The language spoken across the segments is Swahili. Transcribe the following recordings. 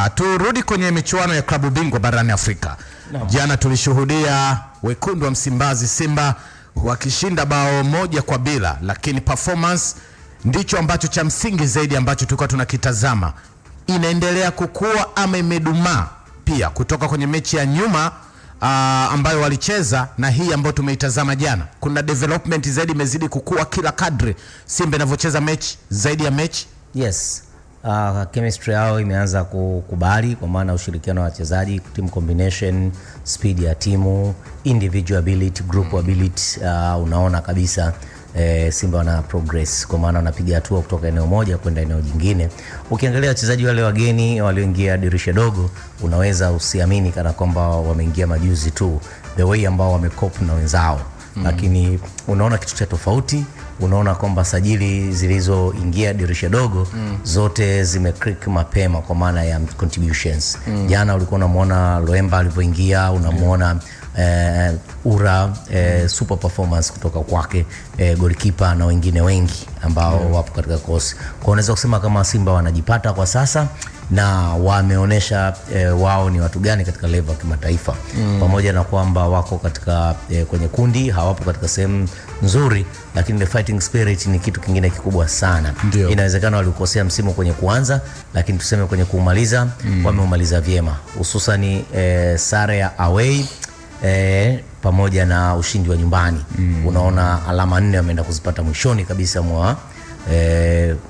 Turudi kwenye michuano ya klabu bingwa barani Afrika. Jana tulishuhudia wekundu wa Msimbazi Simba wakishinda bao 1-0, lakini performance ndicho ambacho cha msingi zaidi ambacho tulikuwa tunakitazama. Inaendelea kukua ama imedumaa pia kutoka kwenye mechi ya nyuma ambayo walicheza na hii ambayo tumeitazama jana? Kuna development zaidi, imezidi kukua kila kadri Simba inavyocheza mechi zaidi ya mechi. Yes. Chemistry yao imeanza kukubali, kwa maana ushirikiano wa wachezaji, team combination, speed ya timu, individual ability, group ability. Unaona kabisa Simba wana progress, kwa maana wanapiga hatua kutoka eneo moja kwenda eneo jingine. Ukiangalia wachezaji wale wageni walioingia dirisha dogo, unaweza usiamini kana kwamba wameingia majuzi tu, the way ambao wamecope na wenzao. Lakini unaona kitu cha tofauti. Unaona kwamba sajili zilizoingia dirisha dogo zote zimeclick mapema kwa maana ya contributions. Jana ulikuwa unamuona Loemba alipoingia, unamuona Ura super performance kutoka kwake, goalkeeper na wengine wengi ambao wapo katika kosi. Kwa unaweza kusema kama Simba wanajipata kwa sasa na wameonesha wao ni watu gani katika level ya kimataifa. Pamoja na kwamba wako katika kwenye kundi, hawapo katika sehemu nzuri, lakini the fighting spirit ni kitu kingine kikubwa sana. Inawezekana walikosea msimu kwenye kuanza, lakini tuseme kwenye kumaliza wameumaliza vyema, hususan sare ya away pamoja na ushindi wa nyumbani. Unaona alama 4 wameenda kuzipata mwishoni kabisa mwa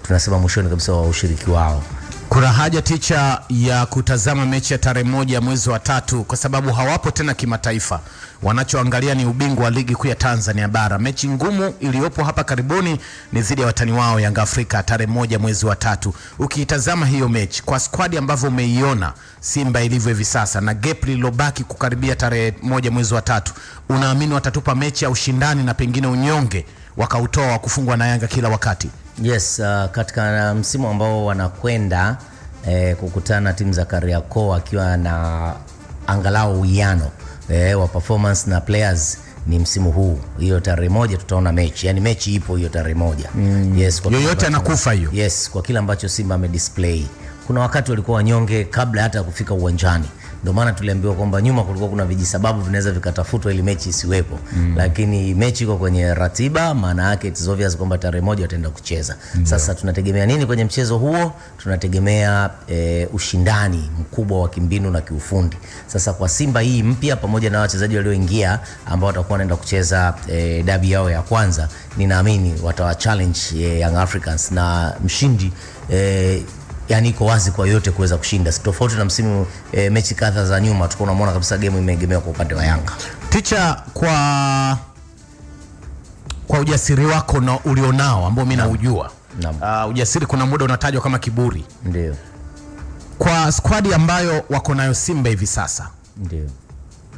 tunasema mwishoni kabisa wa ushiriki wao. Kuna haja ticha ya kutazama mechi ya tarehe 1 mwezi wa 3, kwa sababu hawapo tena kimataifa. Wanachoangalia ni ubingwa wa ligi kuu ya Tanzania bara. Mechi ngumu iliyopo hapa karibuni ni dhidi ya watani wao Yanga Afrika tarehe 1 mwezi wa 3. Ukiitazama hiyo mechi kwa squad ambavyo umeiona Simba ilivyo hivi sasa na gap lilobaki kukaribia tarehe 1 mwezi wa 3, unaamini watatupa mechi ya ushindani na pengine unyonge wakautoa kufungwa na Yanga kila wakati? Yes, katika msimu ambao wanakwenda kukutana timu za Kariakoo akiwa na angalau uwiano wa performance na players ni msimu huu. Hiyo tarehe 1 tutaona mechi. Yani mechi ipo hiyo tarehe 1. Yes, kwa yoyote anakufa hiyo. Yes, kwa kila ambacho Simba amedisplay. Kuna wakati walikuwa wanyonge kabla hata kufika uwanjani. Ndio maana tuliambiwa kwamba nyuma kulikuwa kuna vijisababu vinaweza vikatafutwa ili mechi isiwepo. Lakini mechi iko kwenye ratiba, maana yake it's obvious kwamba tarehe 1 wataenda kucheza. Sasa tunategemea nini kwenye mchezo huo? Tunategemea ushindani mkubwa wa kimbinu na kiufundi. Sasa kwa Simba hii mpya, pamoja na wachezaji walioingia ambao watakuwa wanaenda kucheza dabi yao ya kwanza, ninaamini watawa challenge Young Africans, na mshindi yani iko wazi kwa yote kuweza kushinda. Tofauti na msimu mechi kadhaa za nyuma tulikuwa tunaona kabisa game imeegemea kwa upande wa Yanga. Ticha, kwa ujasiri wako na ulionao ambao mimi naujua. Ujasiri kuna muda unatajwa kama kiburi. Ndio. Kwa squad ambayo wako nayo Simba hivi sasa. Ndio.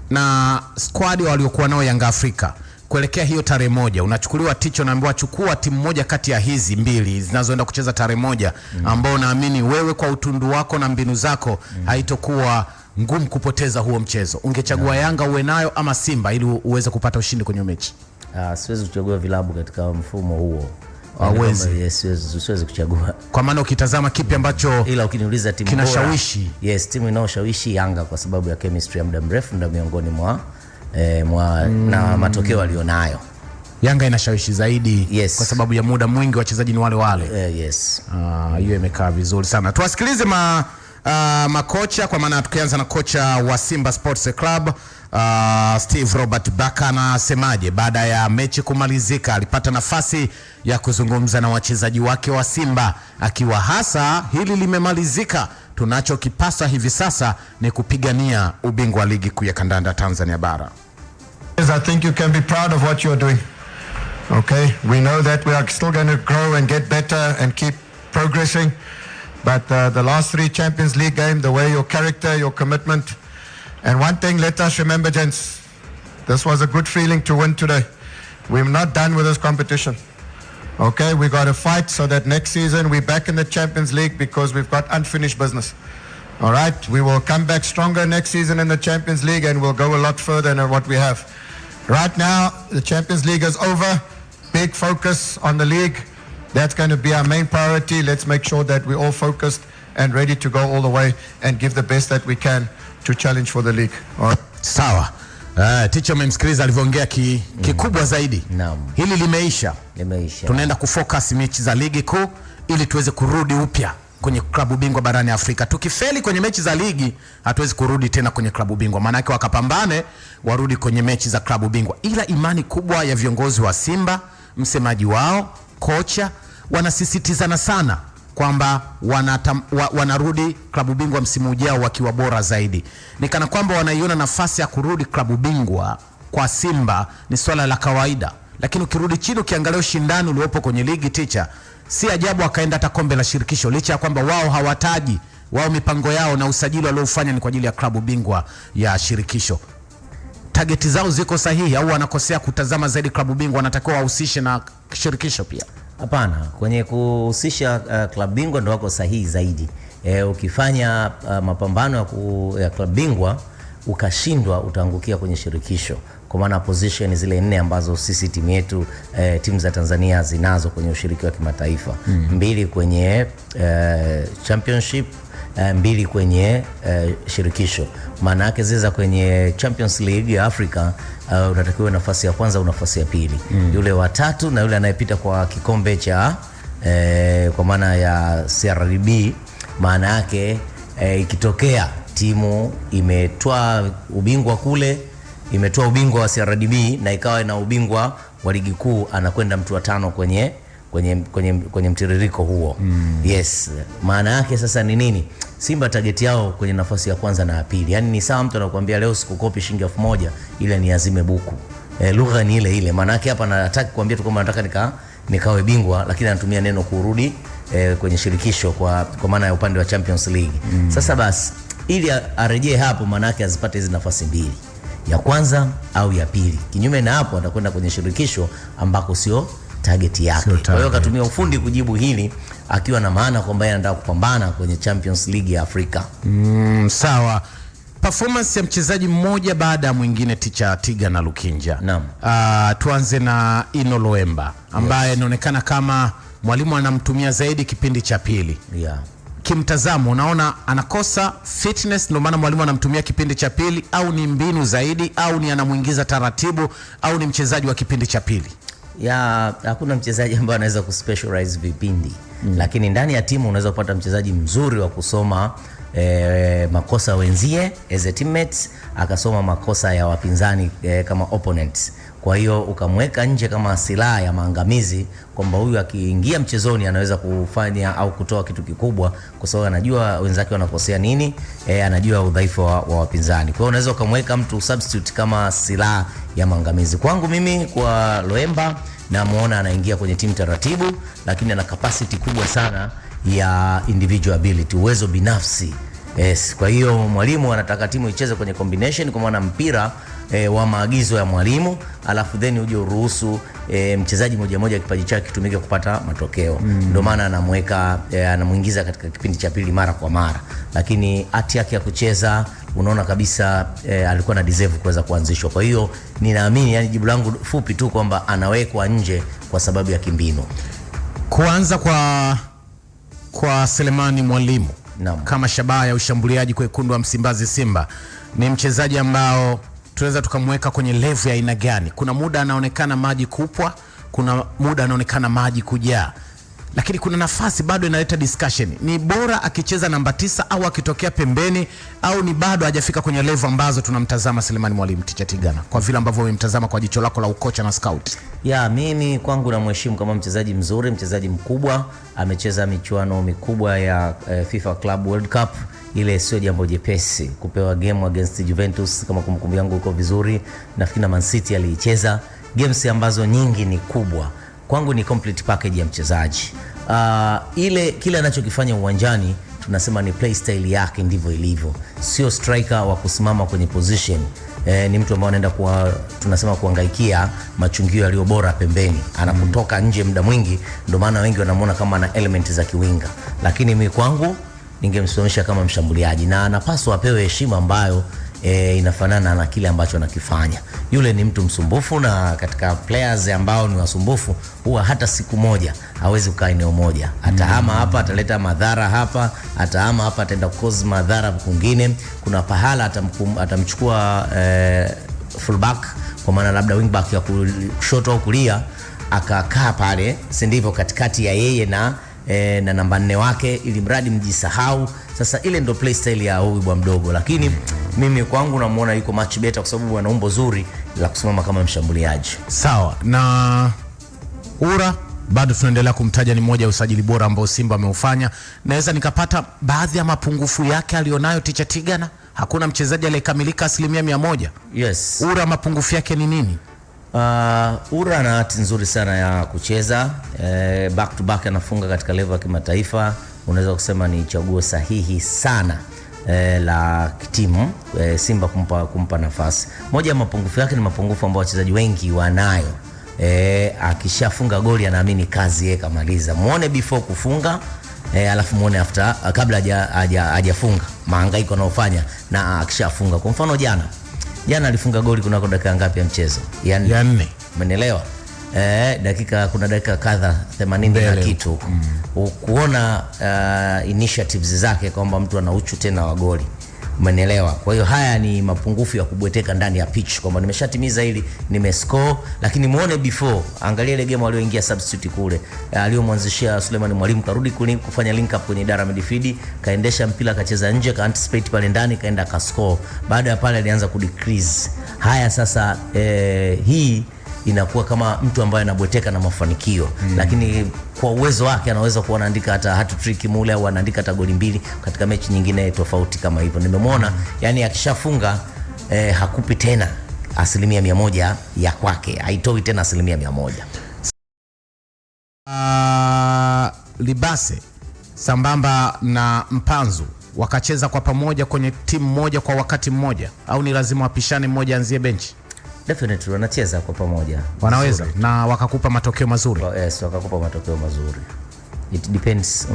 Na squad waliokuwa nao Yanga Afrika kuelekea hiyo tarehe 1, unachukuliwa Ticho, naambiwa chukua timu moja kati ya hizi mbili zinazoenda kucheza tarehe 1 ambao naamini wewe kwa utundu wako na mbinu zako haitokuwa ngumu kupoteza huo mchezo. Ungechagua Yanga uwe nayo ama Simba ili uweze kupata ushindi kwenye mechi? Siwezi kuchagua vilabu katika mfumo huo. Hawezi. Yes, siwezi kuchagua. Kwa maana ukitazama kipi ambacho ila ukiniuliza timu kinashawishi. Yes, timu inayoshawishi Yanga kwa sababu ya chemistry ya muda mrefu ndio miongoni mwa na matokeo alionayo. Yanga inashawishi zaidi. Yes. Kwa sababu ya muda mwingi wachezaji ni wale wale. Yes. Hiyo imekaa vizuri sana. Tuwasikilize makocha, kwa maana tukianza na kocha wa Simba Sports Club Steve Robert Baka anasemaje baada ya mechi kumalizika. Alipata nafasi ya kuzungumza na wachezaji wake wa Simba, akiwa hasa hili limemalizika, tunachokipasa hivi sasa ni kupigania ubingwa wa ligi kuu ya kandanda Tanzania bara. I think you can be proud of what you're doing. Okay, we know that we are still going to grow and get better and keep progressing. But the last 3 Champions League games, the way your character, your commitment. And one thing, let us remember, gents, this was a good feeling to win today. We're not done with this competition. Okay, we got to fight so that next season we're back in the Champions League, because we've got unfinished business. All right, we will come back stronger next season in the Champions League, and we'll go a lot further than what we have. Right now, the Champions League is over. Big focus on the league. That's going to be our main priority. Let's make sure that we're all focused and ready to go all the way and give the best that we can to challenge for the league. All right. Sawa. Teacher mmemsikiliza alivyoongea kikubwa zaidi. Naam. Hili limeisha. Tunaenda kufocus mechi za ligi kuu ili tuweze kurudi upya kwenye klabu bingwa barani Afrika. Tukifeli kwenye mechi za ligi hatuwezi kurudi tena kwenye klabu bingwa. Maana yake wakapambane warudi kwenye mechi za klabu bingwa. Ila imani kubwa ya viongozi wa Simba, msemaji wao, kocha, wanasisitizana sana kwamba wanarudi klabu bingwa msimu ujao wakiwa bora zaidi. Ni kana kwamba wanaiona nafasi ya kurudi klabu bingwa kwa Simba ni swala la kawaida. Lakini ukirudi chini ukiangalia ushindani uliopo kwenye ligi, Teacher, si ajabu akaenda hata kombe la shirikisho, licha ya kwamba wao hawataji, wao mipango yao na usajili waliofanya ni kwa ajili ya klabu bingwa ya shirikisho. Targeti zao ziko sahihi au wanakosea kutazama zaidi klabu bingwa, wanatakiwa wahusishe na shirikisho pia? Hapana, kwenye kuhusisha klabu bingwa ndo wako sahihi zaidi. Ukifanya mapambano ya klabu bingwa ukashindwa, utaangukia kwenye shirikisho, kwa maana position zile 4 ambazo sisi timu yetu timu za Tanzania zinazo kwenye ushiriki wa kimataifa, 2 kwenye championship, 2 kwenye shirikisho. Maana yake ziza kwenye Champions League ya Afrika unatakiwa nafasi ya kwanza au nafasi ya pili. Yule wa 3 na yule anayepita kwa kikombe cha kwa maana ya CRDB, maana yake ikitokea timu imetoa ubingwa kule, imetoa ubingwa wa CRDB na ikawa na ubingwa wa ligi kuu, anakwenda mtu wa 5 kwenye mtiririko huo. Yes, maana yake sasa ni nini? Simba target yao kwenye nafasi ya kwanza na ya pili. Yaani ni sawa mtu anakuambia leo sikukopi shilingi 1000 ile ni azime buku. Lugha ni ile ile. Maana yake hapa nataka kuambia tu kama nataka nikawe bingwa, lakini anatumia neno kurudi kwenye shirikisho kwa maana ya upande wa Champions League. Sasa basi ili arejee hapo, maana yake azipate hizo nafasi mbili, ya kwanza au ya pili. Kinyume na hapo atakwenda kwenye shirikisho ambako sio target yake. Kwa hiyo akatumia ufundi kujibu hili, akiwa na maana kwamba yeye anataka kupambana kwenye Champions League ya Afrika. Sawa. Performance ya mchezaji mmoja baada ya mwingine, Teacher Tiga na Lukinja. Naam. Tuanze na Ino Loemba ambaye inaonekana kama mwalimu anamtumia zaidi kipindi cha pili. Yeah. Kimtazamo unaona anakosa fitness ndio maana mwalimu anamtumia kipindi cha pili, au ni mbinu zaidi, au ni anamuingiza taratibu, au ni mchezaji wa kipindi cha pili? Hakuna mchezaji ambaye anaweza kuspecialize vipindi. Lakini ndani ya timu unaweza kupata mchezaji mzuri wa kusoma makosa wenzie as a teammates, akasoma makosa ya wapinzani kama opponents. Kwa hiyo ukamweka nje kama silaha ya maangamizi, kwamba huyu akiingia mchezoni anaweza kufanya au kutoa kitu kikubwa, kwa sababu anajua wenzake wanakosea nini, anajua udhaifu wa wapinzani. Kwa hiyo unaweza ukamweka mtu substitute kama silaha ya maangamizi. Kwangu mimi, kwa Loemba namuona anaingia kwenye timu taratibu, lakini ana capacity kubwa sana ya individual ability, uwezo binafsi. Yes, kwa hiyo mwalimu anataka timu icheze kwenye combination, kwa maana mpira wa maagizo ya mwalimu, alafu then uje uruhusu mchezaji moja kipaji chake kitumike kupata matokeo. Ndio maana anamweka anamuingiza katika kipindi cha pili mara kwa mara, lakini hati yake ya kucheza unaona kabisa alikuwa na deserve kuweza kuanzishwa. Kwa hiyo ninaamini, yani jibu langu fupi tu kwamba anawekwa nje kwa sababu ya kimbinu. Kuanza kwa Selemani Mwalimu kama shabaha ya ushambuliaji kwa wekundu wa Msimbazi Simba, ni mchezaji ambao tunaweza tukamweka kwenye level ya aina gani? Kuna muda anaonekana maji kupwa, kuna muda anaonekana maji kujaa, lakini kuna nafasi bado inaleta discussion. Ni bora akicheza namba 9 au akitokea pembeni, au ni bado hajafika kwenye level ambazo tunamtazama Selemani Mwalimu? Teacher Tigana, kwa vile ambavyo umemtazama kwa jicho lako la ukocha na scout. Mimi kwangu namheshimu kama mchezaji mzuri, mchezaji mkubwa, amecheza michuano mikubwa ya FIFA Club World Cup. Ile sio jambo jepesi kupewa game against Juventus, kama kumbukumbu yangu uko vizuri. Nafikiri na Man City aliicheza games ambazo nyingi ni kubwa. Kwangu ni complete package ya mchezaji. Kile anachokifanya uwanjani tunasema ni play style yake, ndivyo ilivyo. Sio striker wa kusimama kwenye position. Ni mtu ambaye anaenda tunasema kuhangaikia machungio yaliyo bora pembeni. Anapotoka nje muda mwingi, ndio maana wengi wanamuona kama ana element za kiwinga. Lakini mimi kwangu ningemsimamisha kama mshambuliaji, na anapaswa apewe heshima ambayo inafanana na kile ambacho anakifanya. Yule ni mtu msumbufu, na katika players ambao ni wasumbufu huwa hata siku moja hawezi kukaa eneo moja. Atahama hapa, ataleta madhara hapa, atahama hapa, ataenda cause madhara kwingine. Kuna pahala atamchukua fullback, kwa maana labda wingback ya kushoto au kulia, akakaa pale, si ndivyo, katikati ya yeye na namba 4 wake, ili mradi mjisahau. Sasa ile ndo play style ya huyu bwa mdogo, lakini mimi kwangu namuona yuko much better kwa sababu ana umbo zuri la kusimama kama mshambuliaji. Sawa. Na Ura bado tunaendelea kumtaja, ni mmoja wa usajili bora ambao Simba ameufanya. Naweza nikapata baadhi ya mapungufu yake alionayo Ticha Tigana. Hakuna mchezaji aliyekamilika 100%. Yes. Ura mapungufu yake ni nini? Ura ana hati nzuri sana ya kucheza, back to back anafunga katika level ya kimataifa. Unaweza kusema ni chaguo sahihi sana la timu Simba kumpa nafasi. Moja ya mapungufu yake ni mapungufu ambayo wachezaji wengi wanayo. Akishafunga goli anaamini kazi yake kamaliza. Muone before kufunga, alafu muone after, kabla hajafunga mahangaiko anayofanya, na akishafunga. Kwa mfano jana alifunga goli kunako dakika ngapi ya mchezo? Ya 4. Umeelewa? Kuna dakika kadha 80 na kitu. Kuona initiatives zake kwamba mtu ana uchu tena wa goli. Umeelewa? Kwa hiyo haya ni mapungufu ya kubweteka ndani ya pitch, kwamba nimeshatimiza hili, nimescore, lakini muone before. Angalia ile game walioingia substitute kule, aliyomwanzishia Suleiman Mwalimu, karudi kufanya link up kwenye idara midfield, kaendesha mpira, kacheza nje, ka anticipate pale ndani, kaenda ka score. Baada ya pale alianza ku decrease. Haya sasa, hii inakuwa kama mtu ambaye anabweteka na mafanikio, lakini kwa uwezo wake anaweza kuwa anaandika hata hat-trick mule, au anaandika hata goli 2 katika mechi nyingine tofauti kama hivyo. Nimemwona yani akishafunga hakupi tena 100% ya kwake, haitoi tena 100%. Libase sambamba na Mpanzu wakacheza kwa pamoja kwenye timu moja kwa wakati mmoja, au ni lazima wapishane, mmoja anzie benchi? Definitely wanacheza kwa pamoja. Wanaweza na wakakupa matokeo mazuri. Yes, wakakupa matokeo mazuri. It depends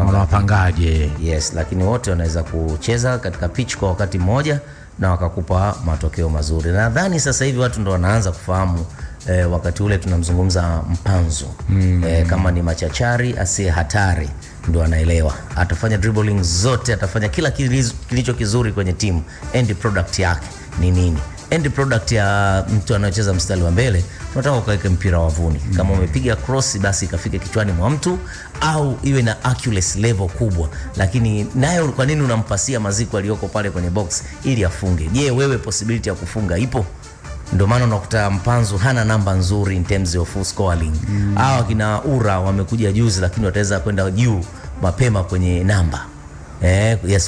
unawapangaje. Yes, lakini wote wanaweza kucheza katika pitch kwa wakati mmoja na wakakupa matokeo mazuri. Nadhani sasa hivi watu ndo wanaanza kufahamu wakati ule tunamzungumza Mpanzu. Kama ni machachari asiye hatari, ndo anaelewa. Atafanya dribbling zote, atafanya kila kilicho kizuri kwenye timu. End product yake ni nini? End product ya mtu anayecheza mstari wa mbele, tunataka ukaweke mpira wavuni. Kama umepiga cross, basi ikafike kichwani mwa mtu, au iwe na accuracy level kubwa. Lakini nayo kwa nini unampasia Maziko aliyoko pale kwenye box ili afunge? Je, wewe possibility ya kufunga ipo? Ndio maana unakuta Mpanzu hana namba nzuri in terms of scoring. Hawa kina Ura wamekuja juzi, lakini wataweza kwenda juu mapema kwenye namba. Yes.